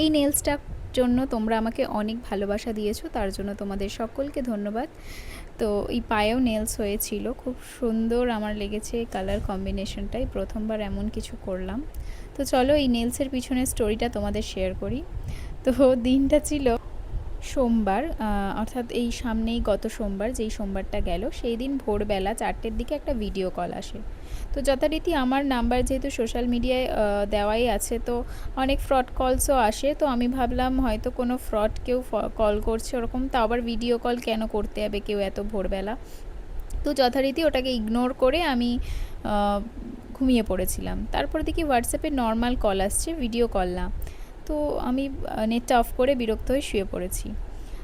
এই নেলসটার জন্য তোমরা আমাকে অনেক ভালোবাসা দিয়েছো, তার জন্য তোমাদের সকলকে ধন্যবাদ। তো এই পায়েও নেলস হয়েছিল, খুব সুন্দর আমার লেগেছে কালার কম্বিনেশনটাই, প্রথমবার এমন কিছু করলাম। তো চলো এই নেলসের পিছনের স্টোরিটা তোমাদের শেয়ার করি। তো দিনটা ছিল সোমবার, অর্থাৎ এই সামনেই গত সোমবার, যেই সোমবারটা গেল সেই দিন ভোরবেলা 4টের দিকে একটা ভিডিও কল আসে। তো যথারীতি আমার নাম্বার যেহেতু সোশ্যাল মিডিয়ায় দেওয়াই আছে, তো অনেক ফ্রড কলসও আসে। তো আমি ভাবলাম হয়তো কোনো ফ্রড কেউ কল করছে ওরকম, তো আবার ভিডিও কল কেন করতে হবে কেউ এত ভোরবেলা। তো যথারীতি ওটাকে ইগনোর করে আমি ঘুমিয়ে পড়েছিলাম। তারপর দেখি হোয়াটসঅ্যাপে নর্মাল কল আসছে, ভিডিও কল না। তো আমি নেটটা অফ করে বিরক্ত হয়ে শুয়ে পড়েছি।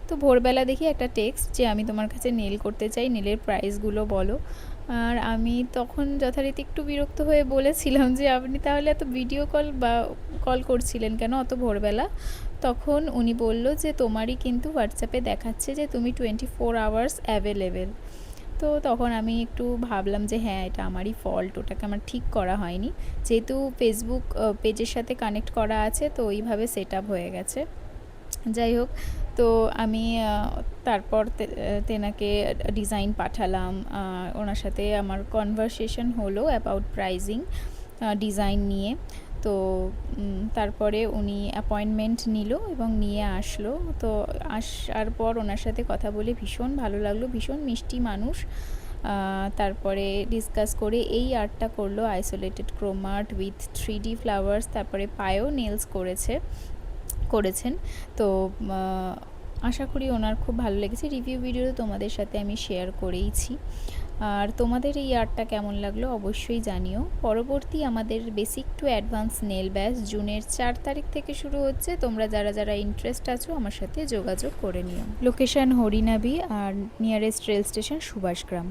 তো ভোরবেলা দেখি একটা টেক্সট যে আমি তোমার কাছে নেল করতে চাই, নেলের প্রাইসগুলো বলো। আর আমি তখন যথারীতি একটু বিরক্ত হয়ে বলেছিলাম যে আপনি তাহলে এত ভিডিও কল বা কল করছিলেন কেন অত ভোরবেলা। তখন উনি বলল যে তোমারই কিন্তু হোয়াটসঅ্যাপে দেখাচ্ছে যে তুমি 24 আওয়ার্স অ্যাভেলেবেল। তো তখন আমি একটু ভাবলাম যে হ্যাঁ, এটা আমারই ফল্ট, ওটাকে আমার ঠিক করা হয়নি। যেহেতু ফেসবুক পেজের সাথে কানেক্ট করা আছে, তো ওইভাবে সেট আপ হয়ে গেছে। যাই হোক, তো আমি তারপর তেনাকে ডিজাইন পাঠালাম, ওনার সাথে আমার কনভারসেশন হলো অ্যাবাউট প্রাইজিং, ডিজাইন নিয়ে। তো তারপরে উনি অ্যাপয়েন্টমেন্ট নিল এবং নিয়ে আসলো। তো আসার পর ওনার সাথে কথা বলে ভীষণ ভালো লাগলো, ভীষণ মিষ্টি মানুষ। তারপরে ডিসকাস করে এই আর্টটা করলো, isolated Chrome art with 3D flowers. তারপরে পায়েও নেলস করেছেন। তো আশা করি ওনার খুব ভালো লেগেছে। রিভিউ ভিডিও তোমাদের সাথে আমি শেয়ার করেইছি। আর তোমাদের এই আর্টটা কেমন লাগলো অবশ্যই জানিও। পরবর্তী আমাদের basic to advance nail batch জুনের 4 তারিখ থেকে শুরু হচ্ছে। তোমরা যারা যারা ইন্টারেস্ট আছো আমার সাথে যোগাযোগ করে নিও। লোকেশান হরিনাবি আর নিয়ারেস্ট রেল স্টেশন সুভাষগ্রাম।